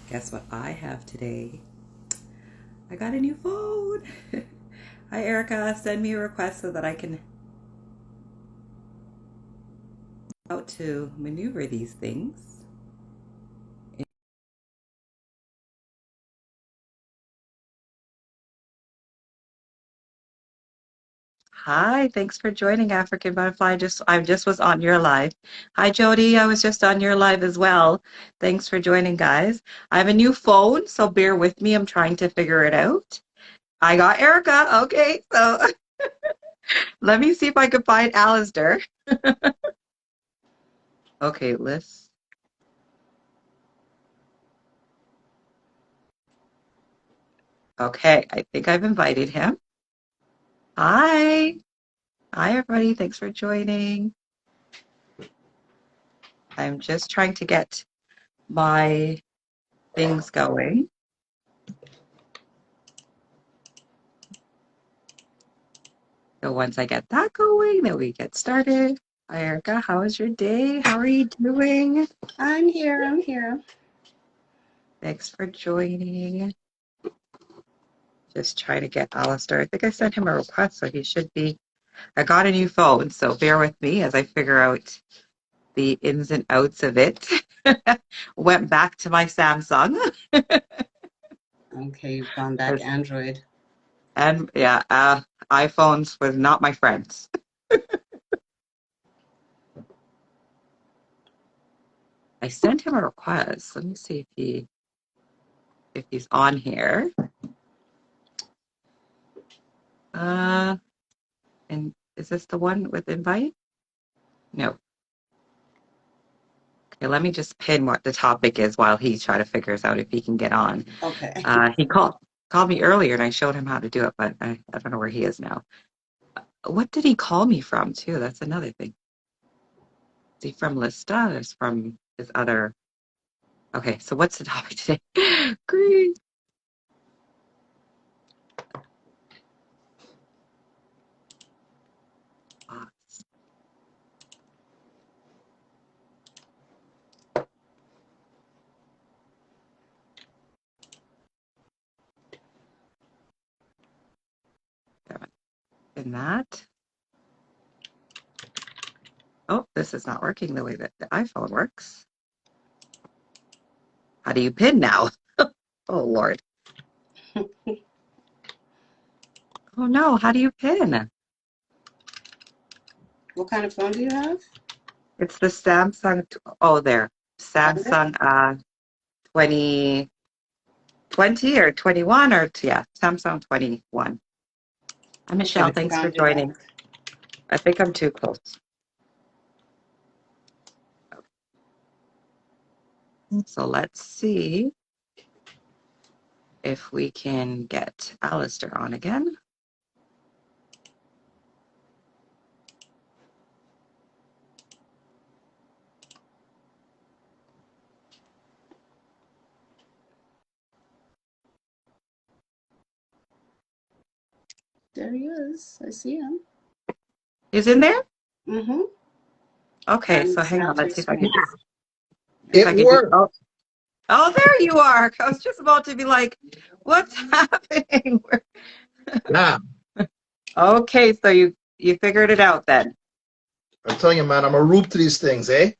Guess what I have today? I got a new phone. Hi, Erica. Send me a request so that I can how to maneuver these things. Hi, thanks for joining African Butterfly. I just was on your live. Hi, Jody. I was just on your live as well. Thanks for joining, guys. I have a new phone, so bear with me. I'm trying to figure it out. I got Erica. Okay, so let me see if I can find Alistair. Okay, Liz. Okay, I think I've invited him. Hi. Hi, everybody. Thanks for joining. I'm just trying to get my things going. So once I get that going, then we get started. Hi, Erica. How was your day? How are you doing? I'm here. Thanks for joining. Just trying to get Alistair. I think I sent him a request, so he should be. I got a new phone, so bear with me as I figure out the ins and outs of it. Went back to my Samsung. Okay, you've gone back Android. And yeah, iPhones was not my friends. I sent him a request. Let me see if he's on here. Uh, and is this the one with invite? No. Okay, let me just pin what the topic is while he's trying to figure out if he can get on. Okay. He called me earlier and I showed him how to do it, but I don't know where he is now. What did he call me from too? That's another thing. Is he from Lista or is from his other? Okay, so what's the topic today? Great. In that. Oh, this is not working the way that the iPhone works. How do you pin now? Oh, Lord. Oh, no. How do you pin? What kind of phone do you have? It's the Samsung. Oh, there. Found it? Samsung 2020 or 21 or, yeah, Samsung 21. Hi, Okay, Michelle. I Thanks for found you joining. back. I think I'm too close. So let's see if we can get Alistair on again. There he is. I see him. He's in there? Mm-hmm. Okay, And so it's hang now on. three Let's see if I can screens. if It I can do. worked. Oh, there you are. I was just about to be like, what's happening? Yeah. Okay, so you figured it out then. I'm telling you, man, I'm a rube to these things, eh?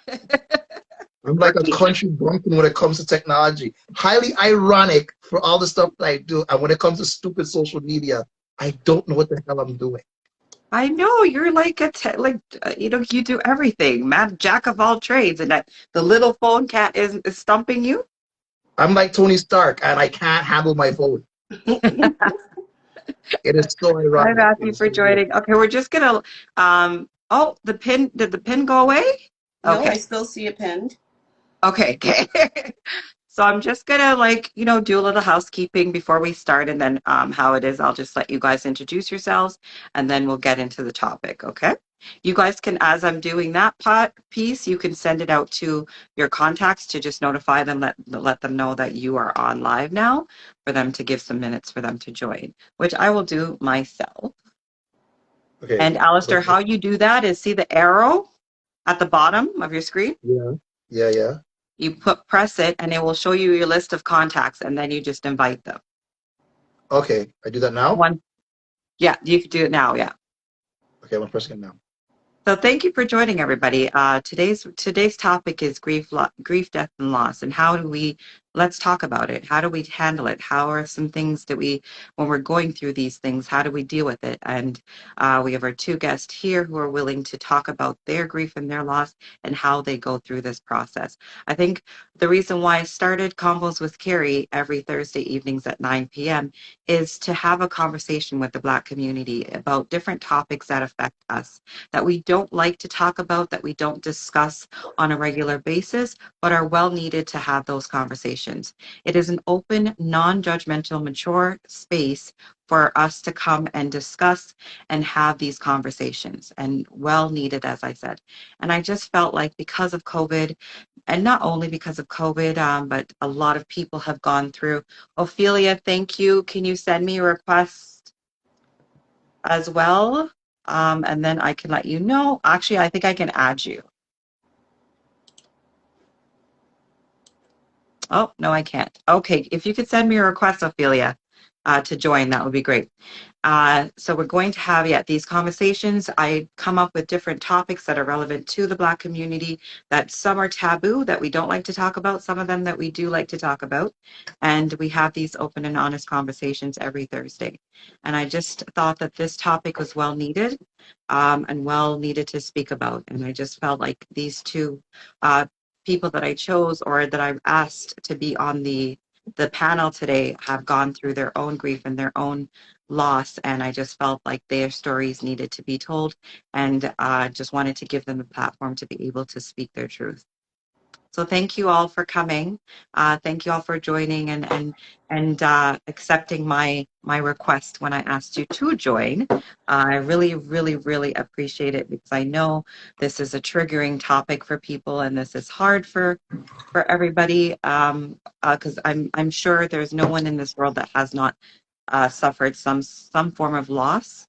I'm like a Rookie. country bumpkin when it comes to technology. Highly ironic for all the stuff that I do. And when it comes to stupid social media, I don't know what the hell I'm doing. I know you're like you do everything, man, jack of all trades, and that the little phone cat is stumping you. I'm like Tony Stark and I can't handle my phone. It is so Hi, ironic. It Matthew, is for so weird. joining. Okay, we're just gonna. Oh, the pin. Did the pin go away? No, I Okay. still see it pinned. Okay. Okay. So I'm just gonna do a little housekeeping before we start, and then how it is, I'll just let you guys introduce yourselves, and then we'll get into the topic. Okay. You guys can, as I'm doing that piece, you can send it out to your contacts to just notify them, let them know that you are on live now, for them to give some minutes for them to join, which I will do myself. Okay. And Alistair, how you do that is see the arrow at the bottom of your screen. Yeah. Yeah. Yeah. You press it, and it will show you your list of contacts, and then you just invite them. Okay, I do that now? One, yeah, you can do it now. Yeah. Okay, I'm pressing it now. So thank you for joining everybody. Today's topic is grief, death, and loss, and how do we? Let's talk about it. How do we handle it? How are some things that when we're going through these things, how do we deal with it? And we have our two guests here who are willing to talk about their grief and their loss and how they go through this process. I think the reason why I started Convos with Kerry every Thursday evenings at 9 p.m. is to have a conversation with the Black community about different topics that affect us, that we don't like to talk about, that we don't discuss on a regular basis, but are well needed to have those conversations. It is an open, non-judgmental, mature space for us to come and discuss and have these conversations, and well needed, as I said. And I just felt like because of COVID, and not only because of COVID, but a lot of people have gone through. Ophelia, thank you. Can you send me a request as well? And then I can let you know. Actually, I think I can add you. Oh, no, I can't. Okay, if you could send me a request, Ophelia, to join, that would be great. So we're going to have, these conversations. I come up with different topics that are relevant to the Black community, that some are taboo, that we don't like to talk about, some of them that we do like to talk about. And we have these open and honest conversations every Thursday. And I just thought that this topic was well needed, and well needed to speak about. And I just felt like these two people that I chose or that I've asked to be on the panel today have gone through their own grief and their own loss, and I just felt like their stories needed to be told, and just wanted to give them a platform to be able to speak their truth. So thank you all for coming. Thank you all for joining and accepting my request when I asked you to join. I really, really, really appreciate it, because I know this is a triggering topic for people, and this is hard for everybody. Because I'm sure there's no one in this world that has not suffered some form of loss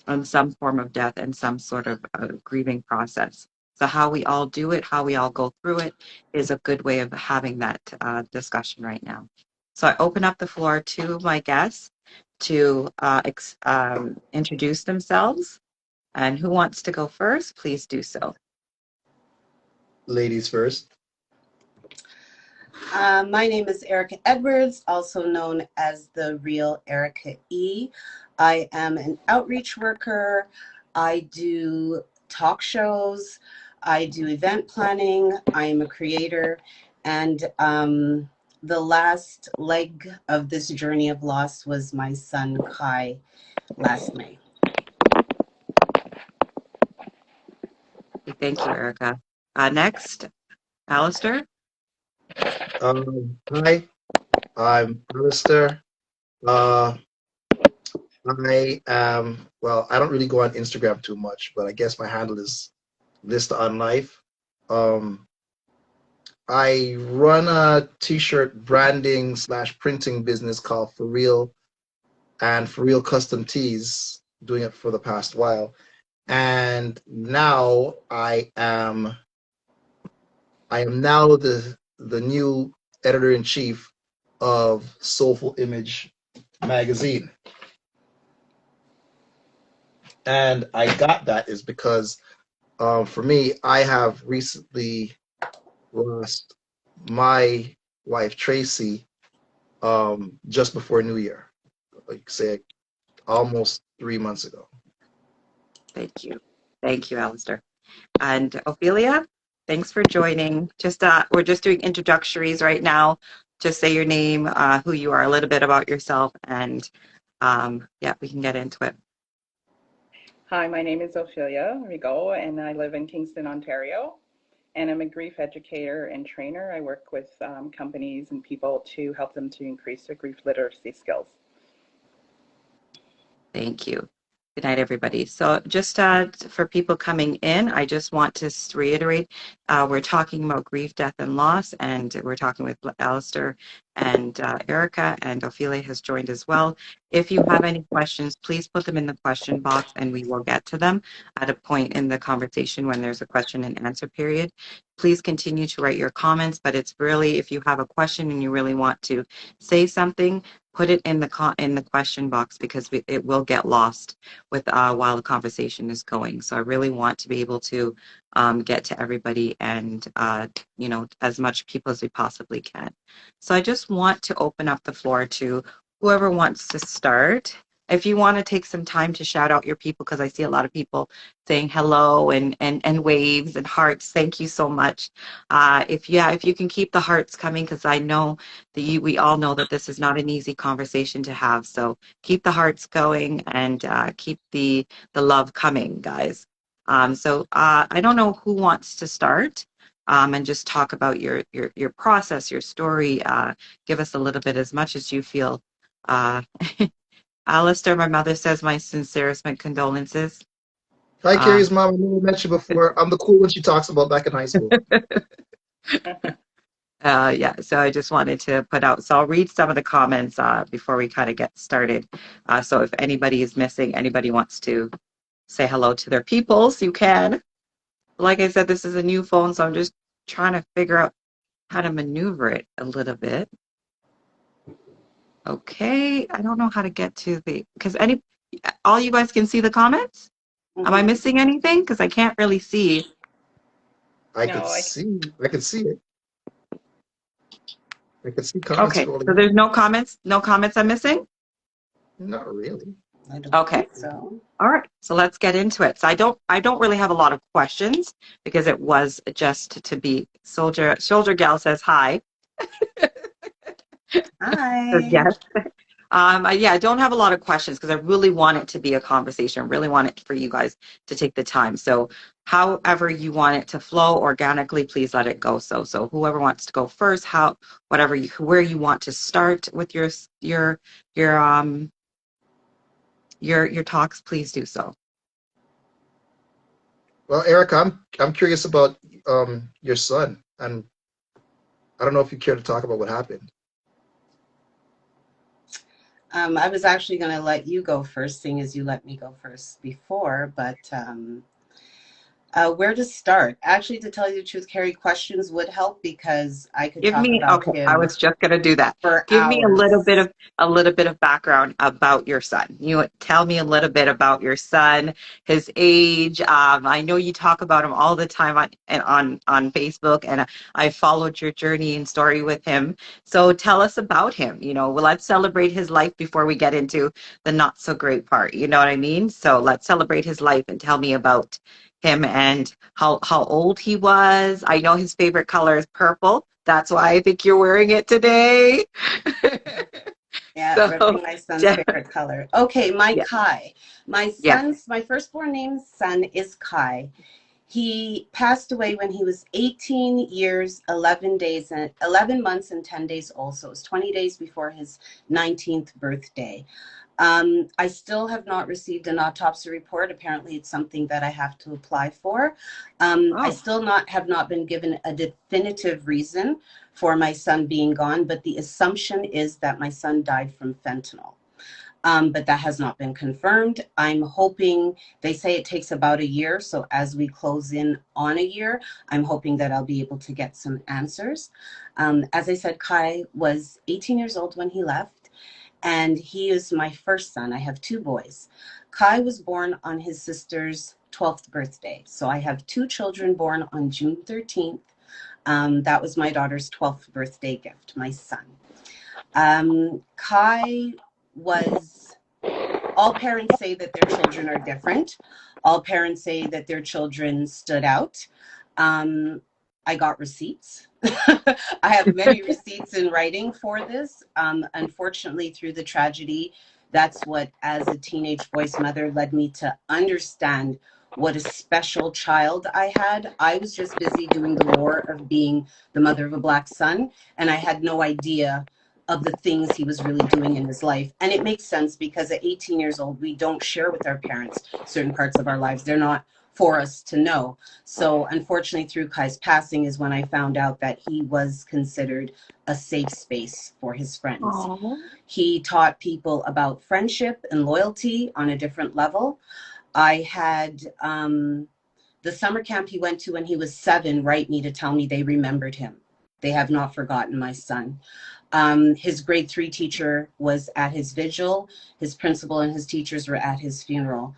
and some form of death and some sort of grieving process. So how we all do it, how we all go through it, is a good way of having that discussion right now. So I open up the floor to my guests to introduce themselves. And who wants to go first, please do so. Ladies first. My name is Erica Edwards, also known as the real Erica E. I am an outreach worker. I do talk shows. I do event planning. I am a creator. And the last leg of this journey of loss was my son, Kai, last May. Thank you, Erica. Next, Alistair. Hi, I'm Alistair. Uh, I don't really go on Instagram too much, but I guess my handle is Vista on Life. Um, I run a t-shirt branding slash printing business called For Real and For Real Custom Tees, doing it for the past while. And now I am now the new editor in chief of Soulful Image magazine. And I got that is because for me, I have recently lost my wife Tracy just before New Year, like say almost 3 months ago. Thank you. Thank you, Alistair. And Ophelia, thanks for joining. We're just doing introductories right now. Just say your name, who you are, a little bit about yourself, and we can get into it. Hi, my name is Ophelia Rigaud, and I live in Kingston, Ontario. And I'm a grief educator and trainer. I work with companies and people to help them to increase their grief literacy skills. Thank you. Good night, everybody. So, just for people coming in, I just want to reiterate we're talking about grief, death, and loss, and we're talking with Alistair and Erica, and Ophelia has joined as well. If you have any questions, please put them in the question box and we will get to them at a point in the conversation when there's a question and answer period. Please continue to write your comments, but it's really, if you have a question and you really want to say something, put it in the question box because it will get lost with while the conversation is going. So I really want to be able to get to everybody and as much people as we possibly can. So I just want to open up the floor to whoever wants to start. If you want to take some time to shout out your people, because I see a lot of people saying hello and waves and hearts. Thank you so much. If you can keep the hearts coming, because I know that we all know that this is not an easy conversation to have. So keep the hearts going and keep the love coming, guys. I don't know who wants to start and just talk about your process, your story. Give us a little bit as much as you feel. Uh, Alistair, my mother says my sincerest condolences. Hi, Um, Kerry's mom. I know we mentioned before. I'm the cool one she talks about back in high school. yeah, so I just wanted to put out. So I'll read some of the comments before we kind of get started. So if anybody is missing, anybody wants to say hello to their peoples, you can. Like I said, this is a new phone, so I'm just trying to figure out how to maneuver it a little bit. Okay, I don't know how to get to because all you guys can see the comments? Am I Mhm. missing anything? Because I can't really see. I No, could I see. I could see it. I could see comments Okay, so scrolling there's in. no comments? No comments I'm missing? Not really. I don't Okay. think so. All right, so let's get into it. So I don't really have a lot of questions because it was just to be Soldier Gal says hi. Says Hi. yes. Yeah, I don't have a lot of questions because I really want it to be a conversation. I really want it for you guys to take the time. So however you want it to flow organically, please let it go. So whoever wants to go first, where you want to start with your your talks, please do so. Well, Eric, I'm curious about your son, and I don't know if you care to talk about what happened. I was actually going to let you go first, seeing as you let me go first before, but where to start? Actually, to tell you the truth, Carrie, questions would help because I could Give talk me about okay. I him was just gonna do that. for Give me hours. a little bit of background about your son. You tell me a little bit about your son, his age. I know you talk about him all the time on Facebook, and I followed your journey and story with him. So tell us about him. Well, let's celebrate his life before we get into the not so great part. You know what I mean? So let's celebrate his life and tell me about him and how old he was. I know his favorite color is purple. That's why I think you're wearing it today. Yeah, So, ripping my son's yeah, favorite color. Okay, my yeah, Kai. yeah. My firstborn named son is Kai. He passed away when he was 18 years, 11 days, and 11 months and 10 days old. So it was 20 days before his 19th birthday. I still have not received an autopsy report. Apparently, it's something that I have to apply for. I Oh, still have not been given a definitive reason for my son being gone, but the assumption is that my son died from fentanyl. But that has not been confirmed. I'm hoping, they say it takes about a year. So as we close in on a year, I'm hoping that I'll be able to get some answers. As I said, Kai was 18 years old when he left, and he is my first son. I have two boys. Kai was born on his sister's 12th birthday. So I have two children born on June 13th. That was my daughter's 12th birthday gift, my son. Kai was, all parents say that their children are different. All parents say that their children stood out. Um, I got receipts. I have many receipts in writing for this. Unfortunately, through the tragedy, that's what, as a teenage voice mother, led me to understand what a special child I had. I was just busy doing the lore of being the mother of a Black son, and I had no idea of the things he was really doing in his life. And it makes sense because at 18 years old, we don't share with our parents certain parts of our lives. They're not for us to know. So unfortunately, through Kai's passing is when I found out that he was considered a safe space for his friends. Oh. He taught people about friendship and loyalty on a different level. I had the summer camp he went to when he was 7 write me to tell me they remembered him. They have not forgotten my son. His grade 3 teacher was at his vigil. His principal and his teachers were at his funeral.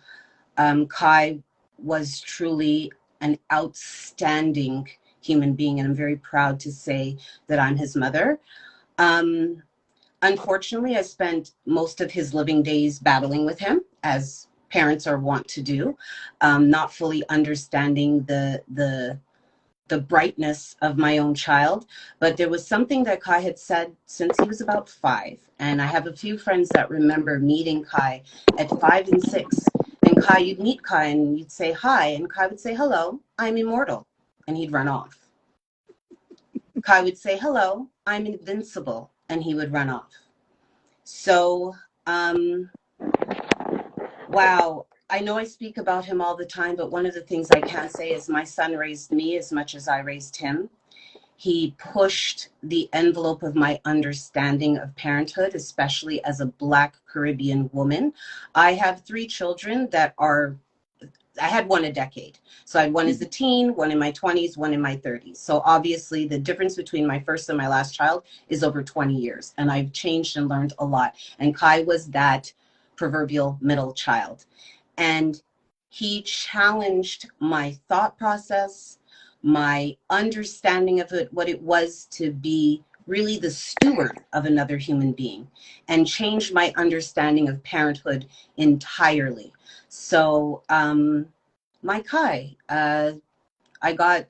Kai was truly an outstanding human being, and I'm very proud to say that I'm his mother. Unfortunately, I spent most of his living days battling with him, as parents are wont to do, not fully understanding the brightness of my own child. But there was something that Kai had said since he was about 5. And I have a few friends that remember meeting Kai at 5 and 6. And Kai, you'd meet Kai and you'd say hi. And Kai would say, hello, I'm immortal. And he'd run off. Kai would say, hello, I'm invincible. And he would run off. So, wow. I know I speak about him all the time, but one of the things I can say is my son raised me as much as I raised him. He pushed the envelope of my understanding of parenthood, especially as a Black Caribbean woman. I have 3 children that are, I had one a decade. So I had one as a teen, one in my 20s, one in my 30s. So obviously the difference between my first and my last child is over 20 years. And I've changed and learned a lot. And Kai was that proverbial middle child. And he challenged my thought process, my understanding of it, what it was to be really the steward of another human being, and changed my understanding of parenthood entirely. So, my Kai, I got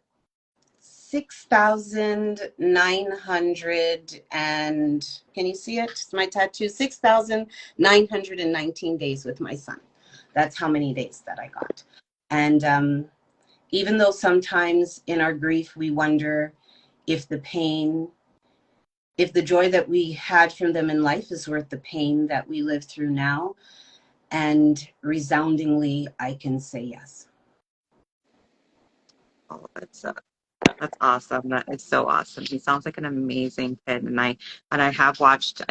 6,900 and can you see it? It's my tattoo, 6,919 days with my son. That's how many days that I got. And even though sometimes in our grief we wonder if the pain, if the joy that we had from them in life is worth the pain that we live through now, and resoundingly, I can say yes. Oh, that's awesome. That is so awesome. He sounds like an amazing kid, and I have watched.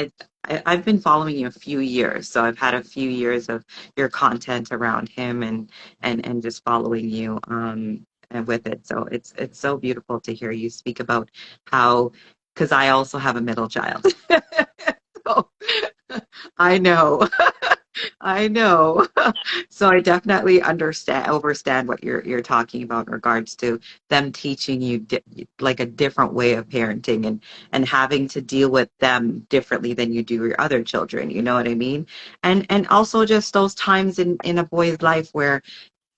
I've been following you a few years, so I've had a few years of your content around him and just following you and with it. So it's so beautiful to hear you speak about how, because I also have a middle child, so I know. I know. So I definitely overstand what you're talking about in regards to them teaching you like a different way of parenting and having to deal with them differently than you do your other children. You know what I mean? And also just those times in a boy's life where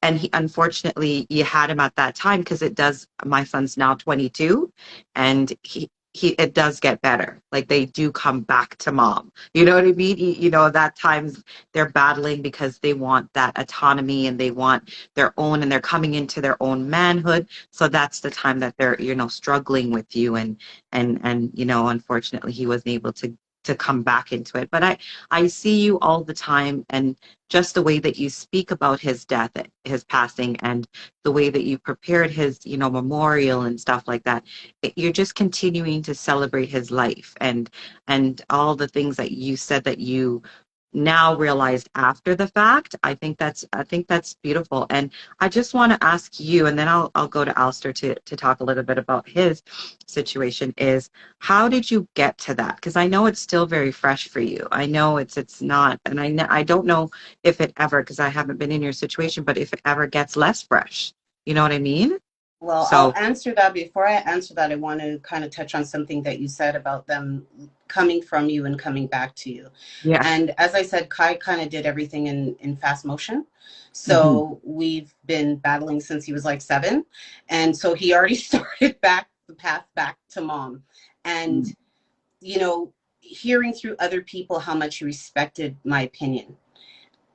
and he unfortunately you had him at that time because it does my son's now 22 and he it does get better, like they do come back to mom, you know what I mean? You know that times they're battling because they want that autonomy and they want their own and they're coming into their own manhood, so that's the time that they're struggling with you and unfortunately he wasn't able to come back into it, but I see you all the time, and just the way that you speak about his death, his passing, and the way that you prepared his, memorial and stuff like that, you're just continuing to celebrate his life and all the things that you said that you now realized after the fact. I think that's beautiful. And I just want to ask you, and then I'll go to Alistair to talk a little bit about his situation, is how did you get to that? Because I know it's still very fresh for you. I know it's not, and I don't know if it ever, because I haven't been in your situation, but if it ever gets less fresh, you know what I mean? Well, I'll So answer that. Before I answer that, I want to kind of touch on something that you said about them coming from you and coming back to you. yeah. And as I said, Kai kind of did everything in fast motion. Hmm. So we've been battling since he was like 7. And so he already started back the path back to mom. And, hearing through other people how much he respected my opinion,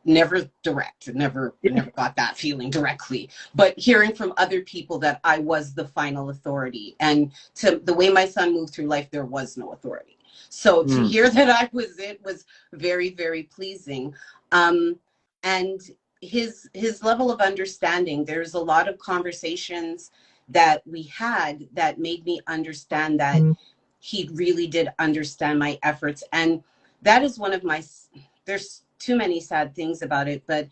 never direct, never got that feeling directly, but hearing from other people that I was the final authority, and to the way my son moved through life, there was no authority. So to Mm. hear that I was it was very, very pleasing. And his level of understanding, there's a lot of conversations that we had that made me understand that he really did understand my efforts. And that is one of my, there's too many sad things about it, but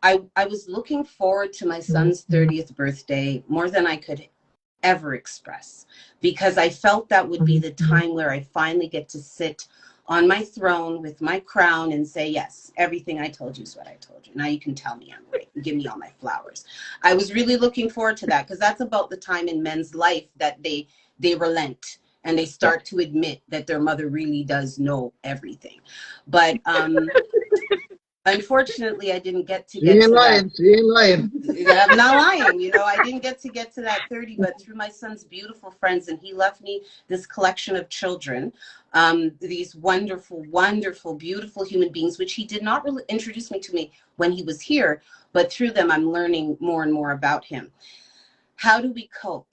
I was looking forward to my son's 30th birthday more than I could ever express, because I felt that would be the time where I finally get to sit on my throne with my crown and say, yes, everything I told you is what I told you. Now you can tell me I'm right and give me all my flowers. I was really looking forward to that, because that's about the time in men's life that they relent and they Yeah. start to admit that their mother really does know everything. But unfortunately, I didn't get to She get ain't to that. lying. She ain't lying. I'm not lying. I didn't get to that 30, but through my son's beautiful friends, and he left me this collection of children, these wonderful, wonderful, beautiful human beings, which he did not really introduce me when he was here, but through them, I'm learning more and more about him. How do we cope?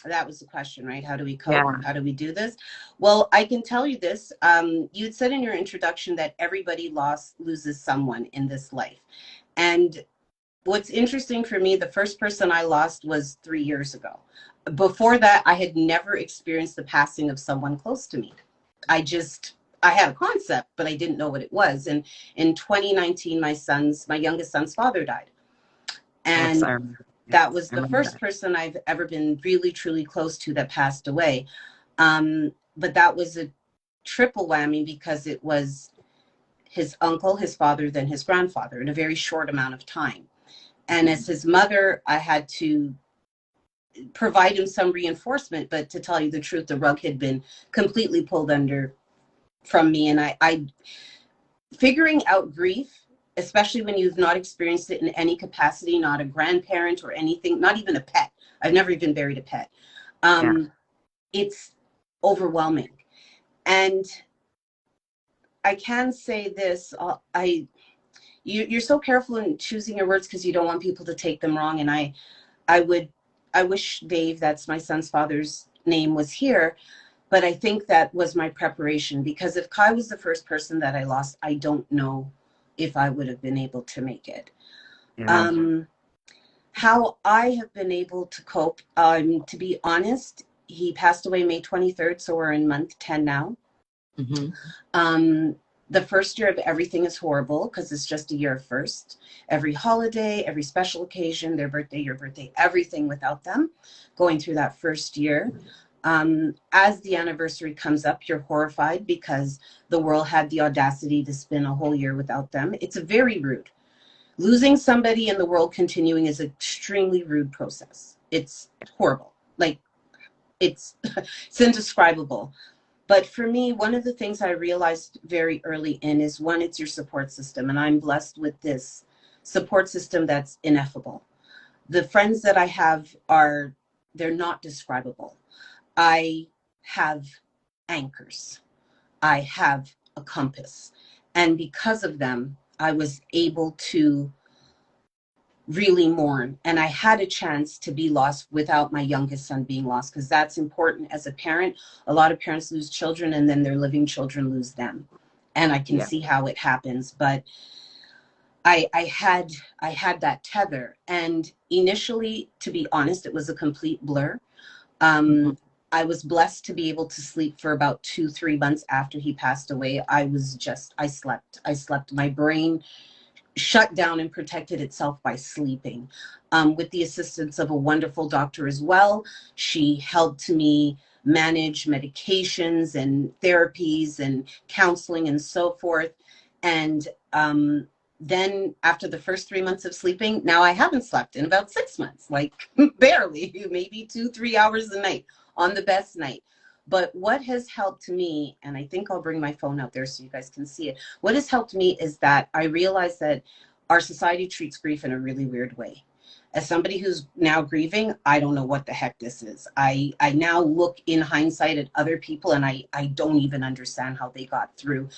That was the question, right? How do we cope? Yeah. How do we do this? Well, I can tell you this. You had said in your introduction that everybody loses someone in this life. And what's interesting for me, the first person I lost was 3 years ago. Before that, I had never experienced the passing of someone close to me. I had a concept, but I didn't know what it was. And in 2019, my youngest son's father died. Yes, And I remember. that Yes, was I the remember first that. person I've ever been really, truly close to that passed away. But that was a triple whammy, because it was his uncle, his father, then his grandfather in a very short amount of time. And as his mother, I had to provide him some reinforcement, but to tell you the truth, the rug had been completely pulled under from me. And I figuring out grief, especially when you've not experienced it in any capacity, not a grandparent or anything, not even a pet. I've never even buried a pet. Yeah. It's overwhelming. And I can say this, you're so careful in choosing your words because you don't want people to take them wrong. And I would, I wish Dave, that's my son's father's name, was here. But I think that was my preparation, because if Kai was the first person that I lost, I don't know if I would have been able to make it. Yeah. Um, how I have been able to cope, to be honest, he passed away May 23rd, so we're in month 10 now. Hmm. Um, the first year of everything is horrible because it's just a year of first. Every holiday, every special occasion, their birthday, your birthday, everything without them, going through that first year. As the anniversary comes up, you're horrified because the world had the audacity to spin a whole year without them. It's a very rude. Losing somebody in the world continuing is an extremely rude process. It's horrible. Like, it's it's indescribable. But for me, one of the things I realized very early in is, one, it's your support system. And I'm blessed with this support system that's ineffable. The friends that I have they're not describable. I have anchors. I have a compass. And because of them, I was able to really mourn. And I had a chance to be lost without my youngest son being lost, because that's important as a parent. A lot of parents lose children and then their living children lose them. And I can Yeah. see how it happens. But I had that tether. And initially, to be honest, it was a complete blur. Hmm. Um, I was blessed to be able to sleep for about 2, 3 months after he passed away. I slept. I slept. My brain shut down and protected itself by sleeping. With the assistance of a wonderful doctor as well. She helped me manage medications and therapies and counseling and so forth. And then after the first 3 months of sleeping, now I haven't slept in about 6 months, like barely, maybe 2, 3 hours a night on the best night. But what has helped me, and I think I'll bring my phone out there so you guys can see it. What has helped me is that I realize that our society treats grief in a really weird way. As somebody who's now grieving, I don't know what the heck this is. I now look in hindsight at other people, and I don't even understand how they got through.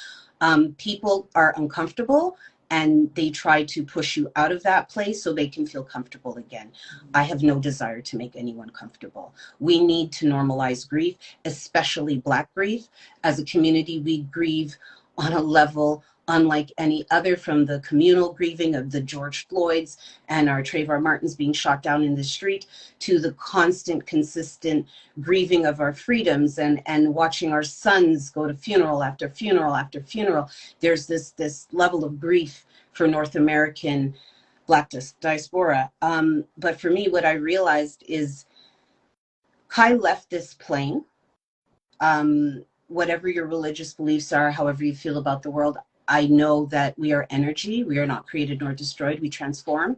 People are uncomfortable and they try to push you out of that place so they can feel comfortable again. I have no desire to make anyone comfortable. We need to normalize grief, especially Black grief. As a community, we grieve on a level unlike any other, from the communal grieving of the George Floyds and our Trayvon Martins being shot down in the street, to the constant, consistent grieving of our freedoms, and watching our sons go to funeral after funeral after funeral. There's this level of grief for North American Black diaspora. But for me, what I realized is Kai left this plane. Whatever your religious beliefs are, however you feel about the world, I know that we are energy. We are not created nor destroyed. We transform.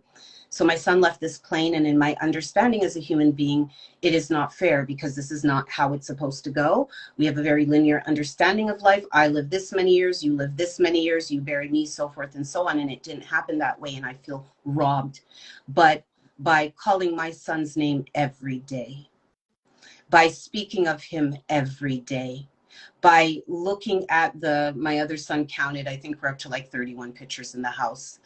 So my son left this plane, and in my understanding as a human being, it is not fair, because this is not how it's supposed to go. We have a very linear understanding of life. I live this many years, you live this many years, you bury me, so forth and so on. And it didn't happen that way, and I feel robbed. But by calling my son's name every day, by speaking of him every day, by looking at my other son counted, I think we're up to like 31 pictures in the house.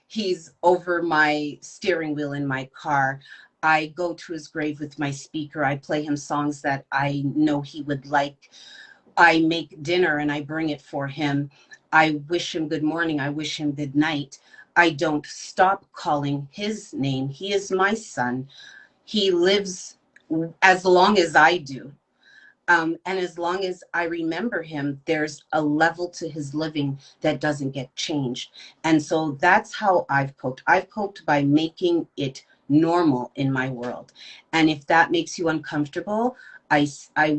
He's over my steering wheel in my car. I go to his grave with my speaker. I play him songs that I know he would like. I make dinner and I bring it for him. I wish him good morning. I wish him good night. I don't stop calling his name. He is my son. He lives as long as I do. And as long as I remember him, there's a level to his living that doesn't get changed. And so that's how I've coped. I've coped by making it normal in my world. And if that makes you uncomfortable, I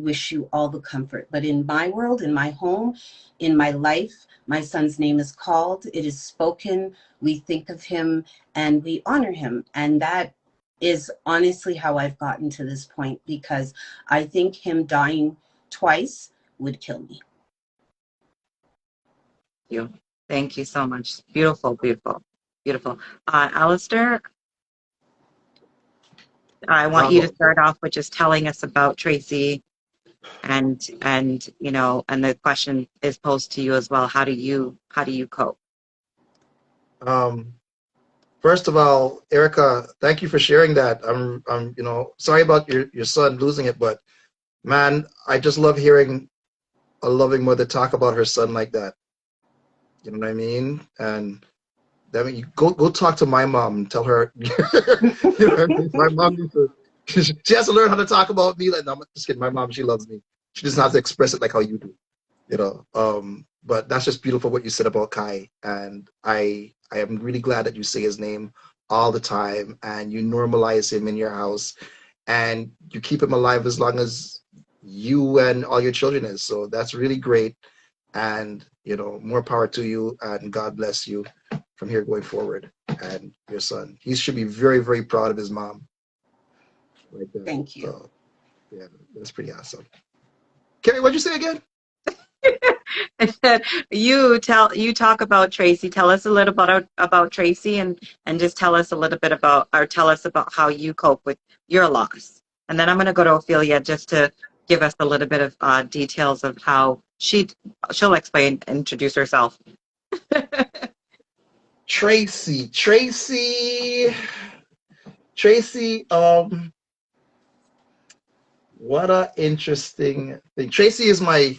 wish you all the comfort. But in my world, in my home, in my life, my son's name is called, it is spoken, we think of him, and we honor him. And that is honestly how I've gotten to this point, because I think him dying twice would kill me. Thank you so much. Beautiful, beautiful, beautiful. Alistair, I want you to start off with just telling us about Tracy, and and the question is posed to you as well. How do you cope? First of all, Erica, thank you for sharing that. I'm sorry about your son losing it, but man, I just love hearing a loving mother talk about her son like that. You know what I mean? And I mean, you go talk to my mom and tell her. You know what I mean? My mom she has to learn how to talk about me. Like, no, I'm just kidding. My mom, she loves me. She doesn't have to express it like how you do. You know. But that's just beautiful what you said about Kai, and I am really glad that you say his name all the time and you normalize him in your house and you keep him alive as long as you and all your children is. So that's really great. And more power to you, and God bless you from here going forward. And your son, he should be very, very proud of his mom right there. Thank you. So yeah, that's pretty awesome. Kerry, what'd you say again? I said you talk about Tracy. Tell us a little about Tracy, and just tell us a little bit about, or tell us about how you cope with your loss. And then I'm going to go to Ophelia just to give us a little bit of details of how she'll explain, introduce herself. Tracy. What a interesting thing. Tracy is my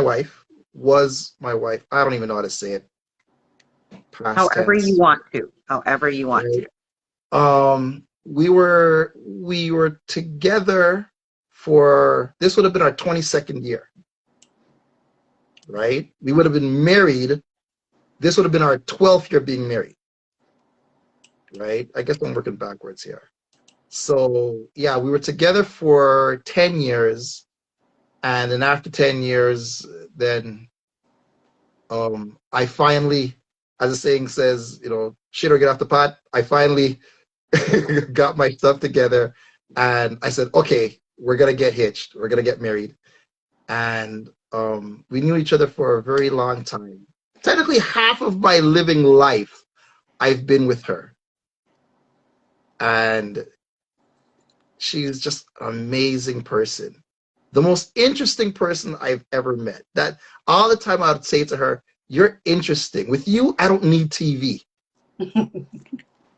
wife, was my wife. I don't even know how to say it. Past However you tense. want to. However you want Right? to. We were together for, this would have been our 22nd year. Right? We would have been married. This would have been our 12th year being married. Right? I guess I'm working backwards here. So yeah, we were together for 10 years. And then after 10 years, then I finally, as the saying says, shit or get off the pot, I finally got my stuff together and I said, okay, we're going to get hitched. We're going to get married. And we knew each other for a very long time. Technically, half of my living life, I've been with her. And she's just an amazing person. the most interesting person I've ever met. That all the time I would say to her, "You're interesting. With you, I don't need TV.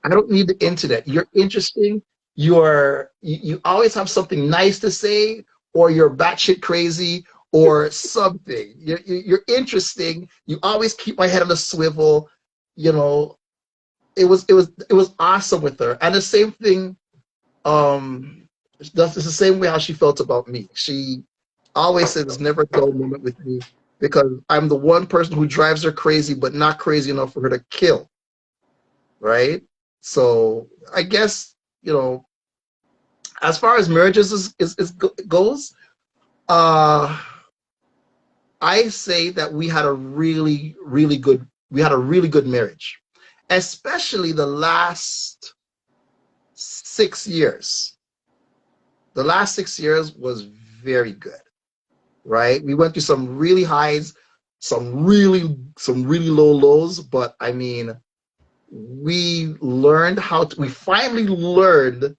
I don't need the internet. You're interesting. You always have something nice to say, or you're batshit crazy, or something. You're interesting. You always keep my head on a swivel. You know, it was awesome with her. And the same thing, that's the same way how she felt about me. She always said there's never a dull moment with me because I'm the one person who drives her crazy, but not crazy enough for her to kill, right? So I guess, as far as marriages goes, uh, I say that we had a really good marriage, especially the last 6 years. The last 6 years was very good, right? We went through some really highs, some really low lows, but I mean, we finally learned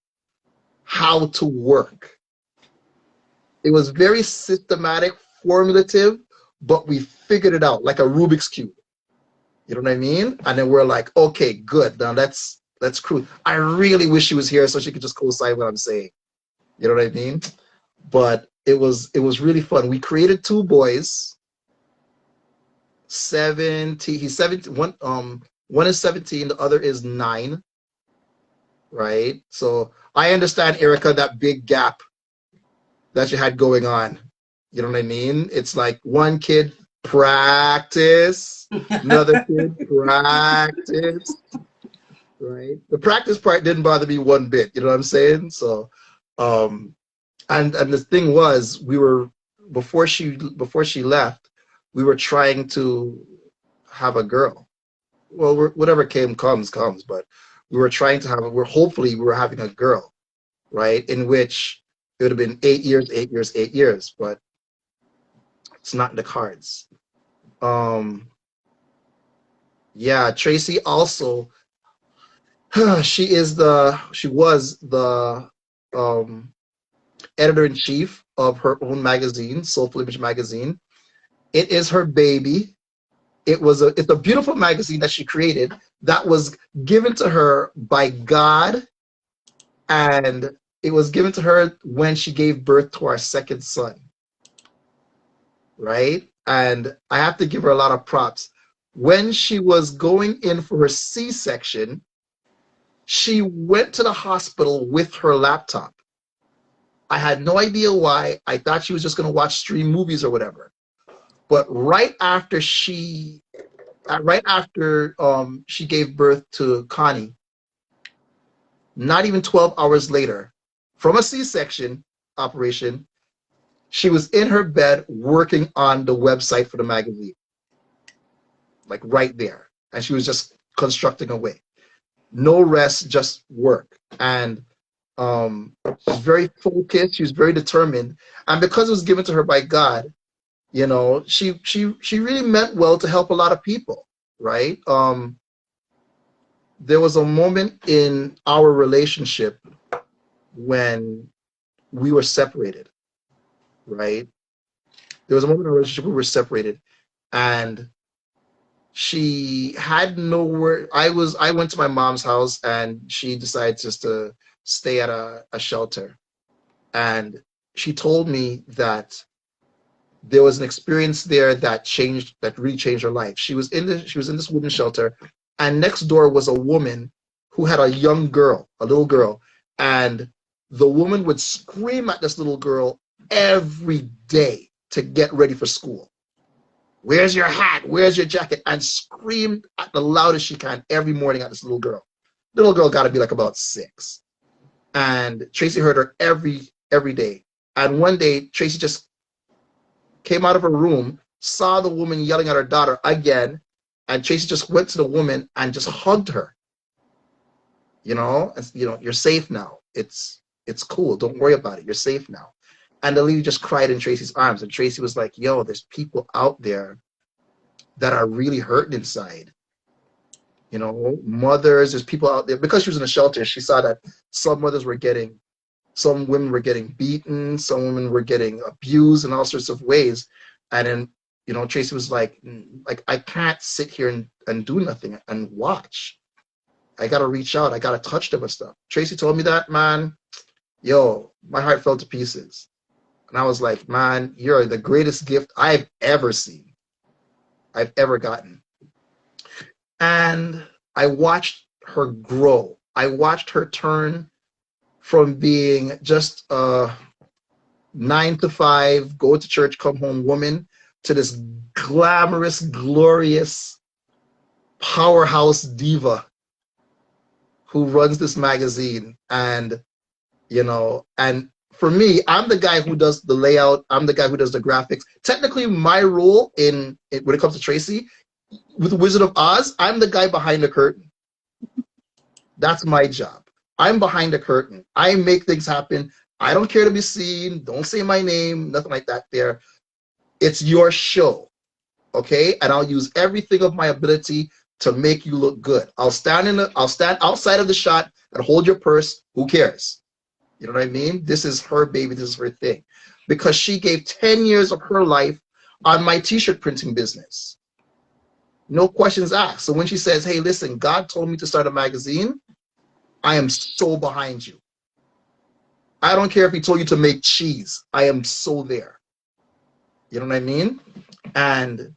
how to work. It was very systematic, formulative, but we figured it out like a Rubik's Cube. You know what I mean? And then we're like, okay, good. Now let's cruise. I really wish she was here so she could just co-sign what I'm saying. You know what I mean? But it was really fun. We created two boys. 17. He's 17. One is 17. The other is 9. Right. So I understand, Erica, that big gap that you had going on. You know what I mean? It's like one kid practice, another kid practice. Right. The practice part didn't bother me one bit. You know what I'm saying? So, um, and the thing was, we were before she left, we were trying to have a girl. Well, whatever comes, but we were trying to have hopefully we were having a girl, right? In which it would have been 8 years, 8 years, 8 years, but it's not in the cards. Um, yeah, Tracy also, she was the um editor-in-chief of her own magazine, Soulful Image magazine. It is her baby. It's a beautiful magazine that she created that was given to her by God, and it was given to her when she gave birth to our second son, right? And I have to give her a lot of props. When she was going in for her C-section, she went to the hospital with her laptop. I had no idea why. I thought she was just going to watch stream movies or whatever. But right after she gave birth to Connie, not even 12 hours later, from a C-section operation, she was in her bed working on the website for the magazine, like right there. And she was just constructing away. No rest, just work. And she was very focused. She was very determined. And because it was given to her by God, she really meant well to help a lot of people, right? There was a moment in our relationship when we were separated, right? There was a moment in our relationship we were separated, and she had nowhere. I went to my mom's house, and she decided just to stay at a shelter. And she told me that there was an experience there that really changed her life. She was in this women's shelter, and next door was a woman who had a young girl, a little girl, and the woman would scream at this little girl every day to get ready for school. Where's your hat? Where's your jacket? And screamed at the loudest she can every morning at this little girl. Little girl got to be like about 6, and Tracy heard her every day. And one day, Tracy just came out of her room, saw the woman yelling at her daughter again, and Tracy just went to the woman and just hugged her. You're safe now. It's cool. Don't worry about it. You're safe now. And the lady just cried in Tracy's arms, and Tracy was like, "Yo, there's people out there that are really hurting inside. Mothers. There's people out there." Because she was in a shelter, she saw that some mothers were getting Some women were getting beaten, some women were getting abused in all sorts of ways. And then, you know, Tracy was like I can't sit here and do nothing and watch. I gotta reach out, I gotta touch them and stuff. Tracy told me that, man, yo, my heart fell to pieces. And I was like, man, you're the greatest gift I've ever seen, I've ever gotten. And I watched her grow. I watched her turn from being just a 9 to 5, go to church, come home woman to this glamorous, glorious powerhouse diva who runs this magazine. And, you know, and for me, I'm the guy who does the layout. I'm the guy who does the graphics. Technically, my role when it comes to Tracy, with Wizard of Oz, I'm the guy behind the curtain. That's my job. I'm behind the curtain. I make things happen. I don't care to be seen. Don't say my name, nothing like that there. It's your show, okay? And I'll use everything of my ability to make you look good. I'll stand outside of the shot and hold your purse. Who cares? You know what I mean? This is her baby. This is her thing. Because she gave 10 years of her life on my t-shirt printing business. No questions asked. So when she says, hey, listen, God told me to start a magazine, I am so behind you. I don't care if he told you to make cheese. I am so there. You know what I mean? And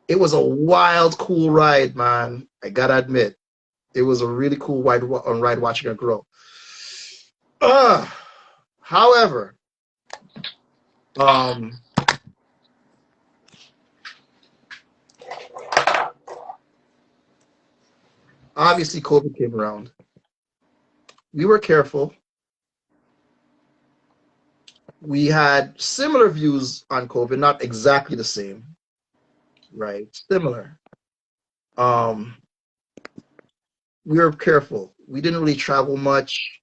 it was a wild, cool ride, man. I gotta admit, it was a really cool ride watching her grow. However, obviously COVID came around. We were careful. We had similar views on COVID, not exactly the same, right? Similar. We were careful. We didn't really travel much.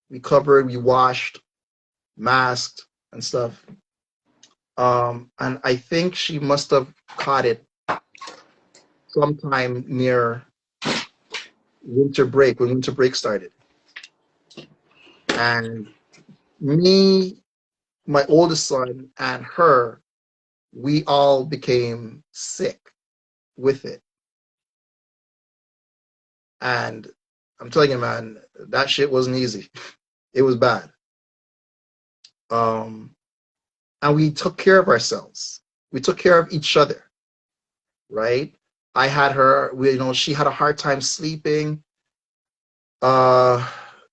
We covered, we washed, masked, and stuff. And I think she must have caught it sometime near winter break, when winter break started. And me, my oldest son, and her, we all became sick with it. And I'm telling you, man, that shit wasn't easy. It was bad. And we took care of ourselves. We took care of each other, right? I had her, she had a hard time sleeping.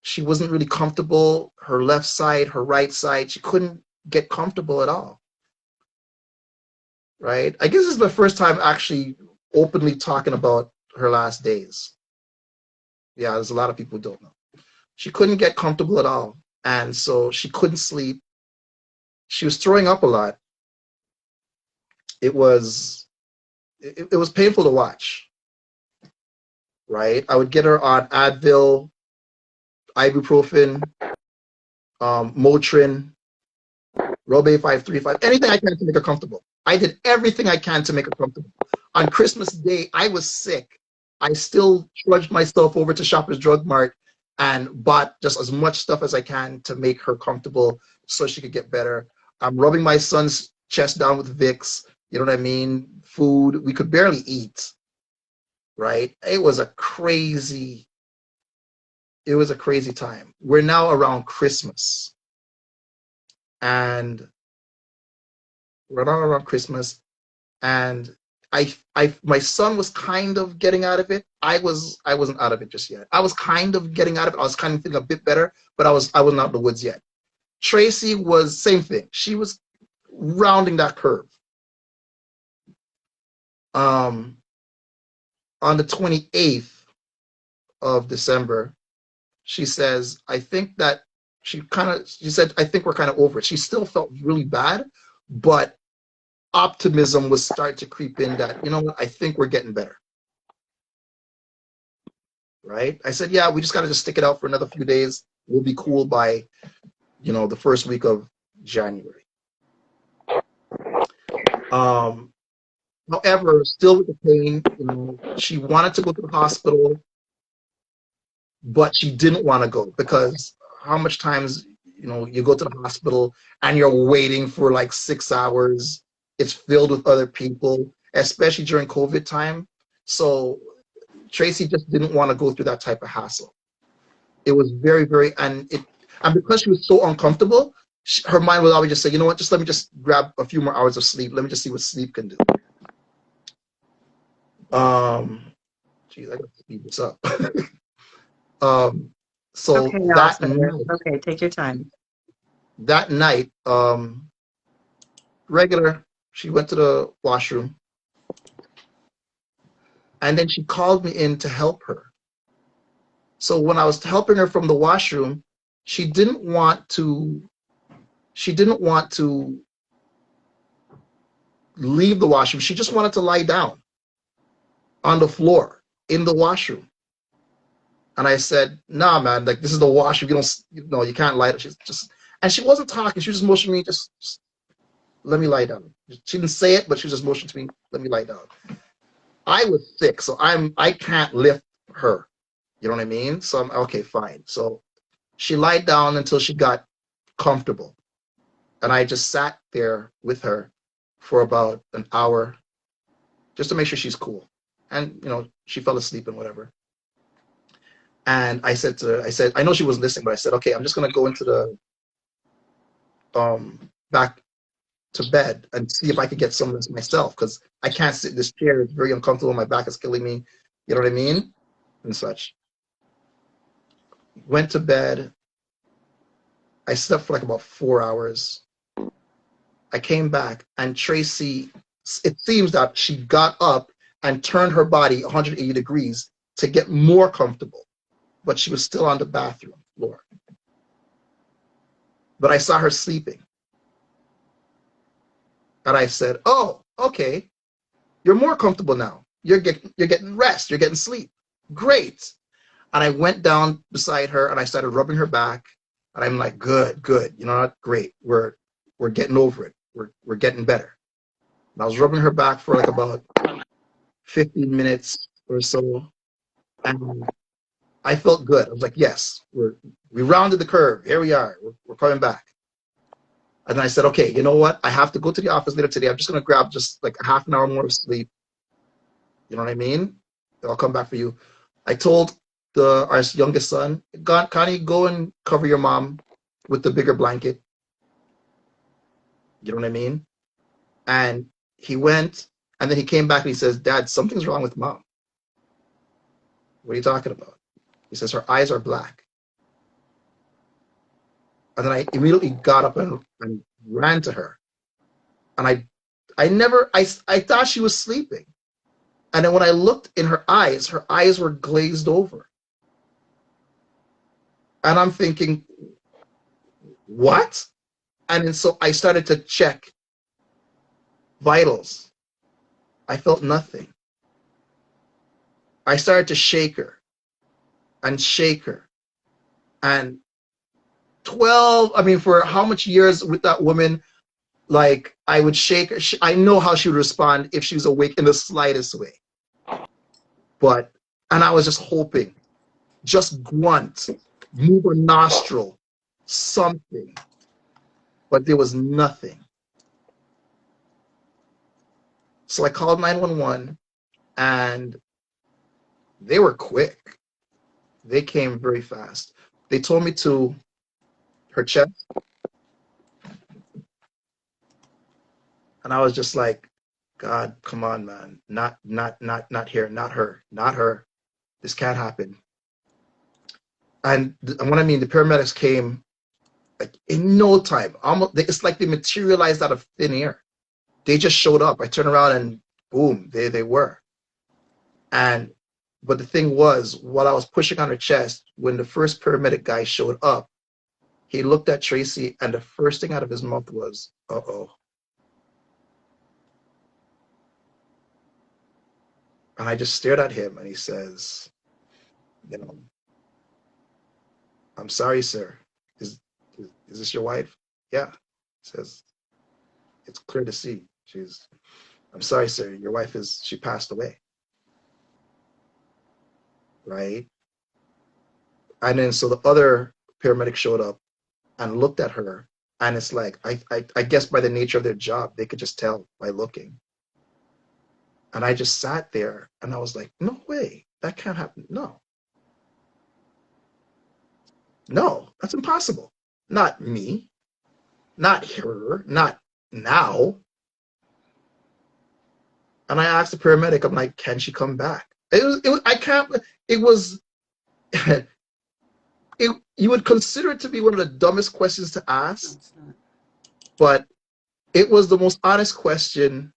She wasn't really comfortable. Her left side, her right side, she couldn't get comfortable at all, right? I guess this is the first time actually openly talking about her last days. Yeah, there's a lot of people who don't know. She couldn't get comfortable at all. And so she couldn't sleep. She was throwing up a lot. It was painful to watch, right? I would get her on Advil, ibuprofen, Motrin, Robe 535, anything I can to make her comfortable. I did everything I can to make her comfortable. On Christmas Day, I was sick. I still trudged myself over to Shoppers Drug Mart and bought just as much stuff as I can to make her comfortable so she could get better. I'm rubbing my son's chest down with Vicks, you know what I mean? Food, we could barely eat, right? It was a crazy time. We're now around Christmas. And we're now around Christmas, and my son was kind of getting out of it. I wasn't out of it just yet. I was kind of getting out of it. I was kind of feeling a bit better, but I wasn't out of the woods yet. Tracy was same thing. She was rounding that curve. On the 28th of December, she says, I think that she said, I think we're kind of over it. She still felt really bad, but optimism was starting to creep in that, you know what, I think we're getting better. Right? I said, yeah, we just got to just stick it out for another few days. We'll be cool by, the first week of January. However, still with the pain, she wanted to go to the hospital, but she didn't want to go because how much times, you go to the hospital and you're waiting for like 6 hours. It's filled with other people, especially during COVID time. So Tracy just didn't want to go through that type of hassle. It was very, very, and because she was so uncomfortable, her mind would always just say, you know what, just let me just grab a few more hours of sleep. Let me just see what sleep can do. Geez, I got to speed this up. So Okay, that Oscar. night, Okay, take your time. that night, regular, she went to the washroom and then she called me in to help her. So when I was helping her from the washroom, she didn't want to she didn't want to leave the washroom. She just wanted to lie down on the floor in the washroom. And I said, nah, man, like this is the washroom. You can't lie down. She's just, and she wasn't talking. She was just motioning me, just let me lie down. She didn't say it, but she was just motioning to me, let me lie down. I was sick, so I can't lift her. You know what I mean? So I'm okay, fine. So she lied down until she got comfortable. And I just sat there with her for about an hour just to make sure she's cool. And she fell asleep and whatever. And I said to her, I know she was listening, but I said, okay, I'm just gonna go into the back to bed and see if I could get some of this myself because I can't sit in this chair. It's very uncomfortable. My back is killing me. You know what I mean? And such. Went to bed. I slept for like about 4 hours. I came back and Tracy, it seems that she got up and turned her body 180 degrees to get more comfortable, but she was still on the bathroom floor. But I saw her sleeping. And I said, oh, okay, you're more comfortable now. You're getting rest, you're getting sleep. Great. And I went down beside her and I started rubbing her back. And I'm like, good, good. You know what? Great. We're getting over it. We're getting better. And I was rubbing her back for like about 15 minutes or so. And I felt good. I was like, yes, we rounded the curve. Here we are. We're coming back. And then I said, okay, you know what? I have to go to the office later today. I'm just going to grab just like a half an hour more of sleep. You know what I mean? I'll come back for you. I told our youngest son, Connie, go and cover your mom with the bigger blanket. You know what I mean? And he went, and then he came back and he says, Dad, something's wrong with mom. What are you talking about? He says, her eyes are black. And then I immediately got up and ran to her. And I thought she was sleeping. And then when I looked in her eyes were glazed over. And I'm thinking, what? And then so I started to check vitals. I felt nothing. I started to shake her and shake her. And for how much years with that woman, like I would shake her. I know how she would respond if she was awake in the slightest way. And I was just hoping, just grunt, move a nostril, something. But there was nothing. So I called 911 and they were quick. They came very fast. They told me to her chest. And I was just like, God, come on, man. Not here, not her, not her. This can't happen. And what I mean, the paramedics came like in no time. It's like they materialized out of thin air. They just showed up. I turned around and boom, they were. But the thing was, while I was pushing on her chest, when the first paramedic guy showed up, he looked at Tracy and the first thing out of his mouth was, uh-oh. And I just stared at him and he says, you know, I'm sorry, sir. Is this your wife? Yeah. He says, it's clear to see. I'm sorry, sir. Your wife she passed away. Right? And then so the other paramedic showed up and looked at her. And it's like, I guess by the nature of their job, they could just tell by looking. And I just sat there and I was like, no way, that can't happen. No, no, that's impossible. Not me, not her, not now. And I asked the paramedic, I'm like, can she come back? I can't, it was, you would consider it to be one of the dumbest questions to ask, but it was the most honest question.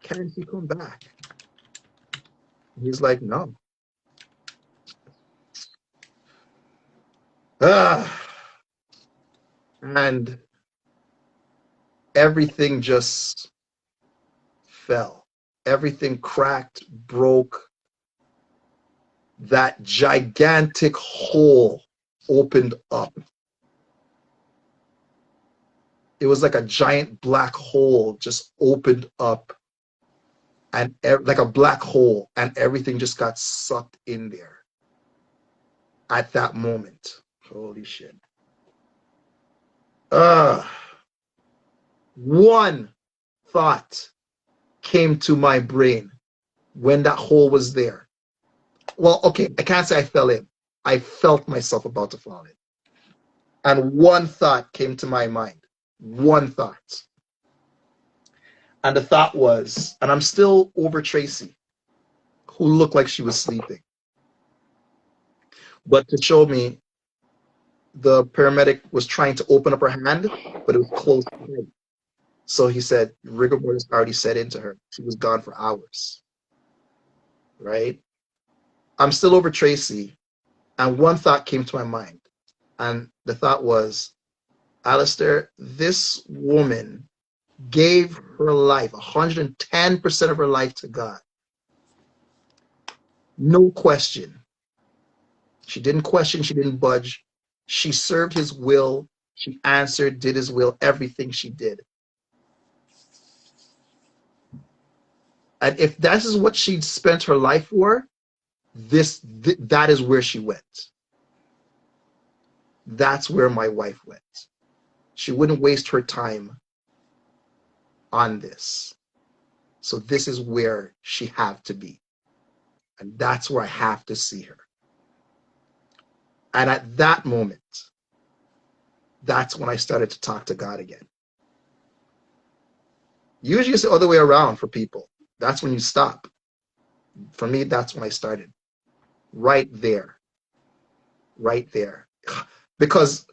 Can she come back? He's like, no. And everything just fell. Everything cracked, broke. That gigantic hole opened up. It was like a giant black hole just opened up, and like a black hole, and everything just got sucked in there at that moment. Holy shit. One thought came to my brain when that hole was there. Well, okay, I can't say I fell in. I felt myself about to fall in. And one thought came to my mind. One thought. And the thought was, and I'm still over Tracy, who looked like she was sleeping. But to show me, the paramedic was trying to open up her hand, but it was closed. So he said, rigor mortis already set into her. She was gone for hours. Right? I'm still over Tracy, and one thought came to my mind. And the thought was, Alistair, this woman gave her life, 110% of her life to God. No question. She didn't question, she didn't budge. She served his will, she answered, did his will, everything she did. And if that is what she spent her life for, that is where she went. That's where my wife went. She wouldn't waste her time on this. So this is where she had to be. And that's where I have to see her. And at that moment, that's when I started to talk to God again. Usually it's the other way around for people. That's when you stop. For me, that's when I started. Right there. Right there. Because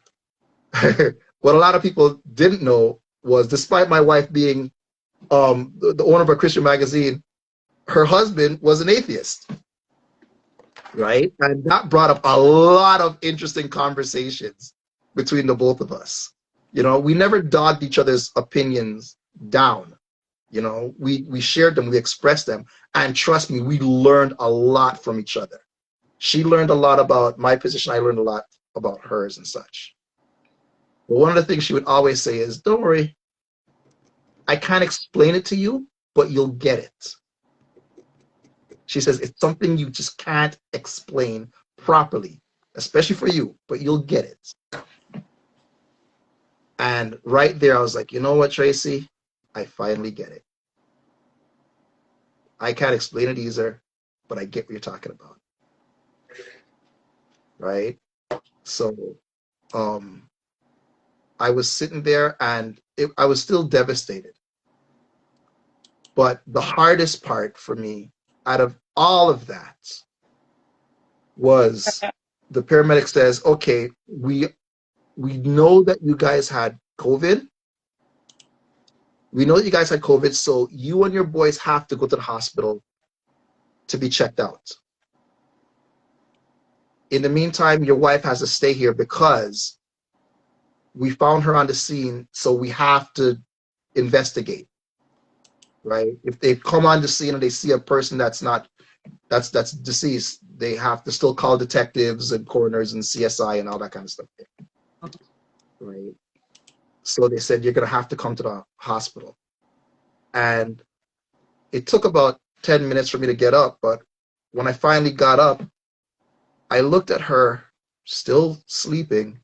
what a lot of people didn't know was, despite my wife being the owner of a Christian magazine, her husband was an atheist. Right? And that brought up a lot of interesting conversations between the both of us. You know, we never dogged each other's opinions down. You know, we shared them, we expressed them, and trust me, we learned a lot from each other. She learned a lot about my position, I learned a lot about hers and such. But one of the things she would always say is, don't worry, I can't explain it to you, but you'll get it. She says, it's something you just can't explain properly, especially for you, but you'll get it. And right there, I was like, you know what, Tracy? I finally get it. I can't explain it either, but I get what you're talking about. Right? So I was sitting there and I was still devastated. But the hardest part for me out of all of that was the paramedic says, okay, we know that you guys had COVID. We know that you guys had COVID, so you and your boys have to go to the hospital to be checked out. In the meantime, your wife has to stay here because we found her on the scene, so we have to investigate, right? If they come on the scene and they see a person that's deceased, they have to still call detectives and coroners and CSI and all that kind of stuff, right? So they said, you're going to have to come to the hospital. And it took about 10 minutes for me to get up, but when I finally got up, I looked at her, still sleeping,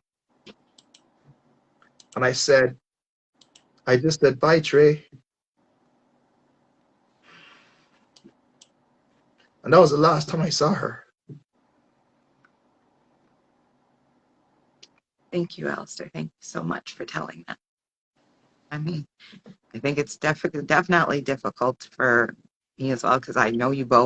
And I just said, bye, Trey. And that was the last time I saw her. Thank you, Alistair. Thank you so much for telling that. I mean, I think it's definitely difficult for me as well because I know you both.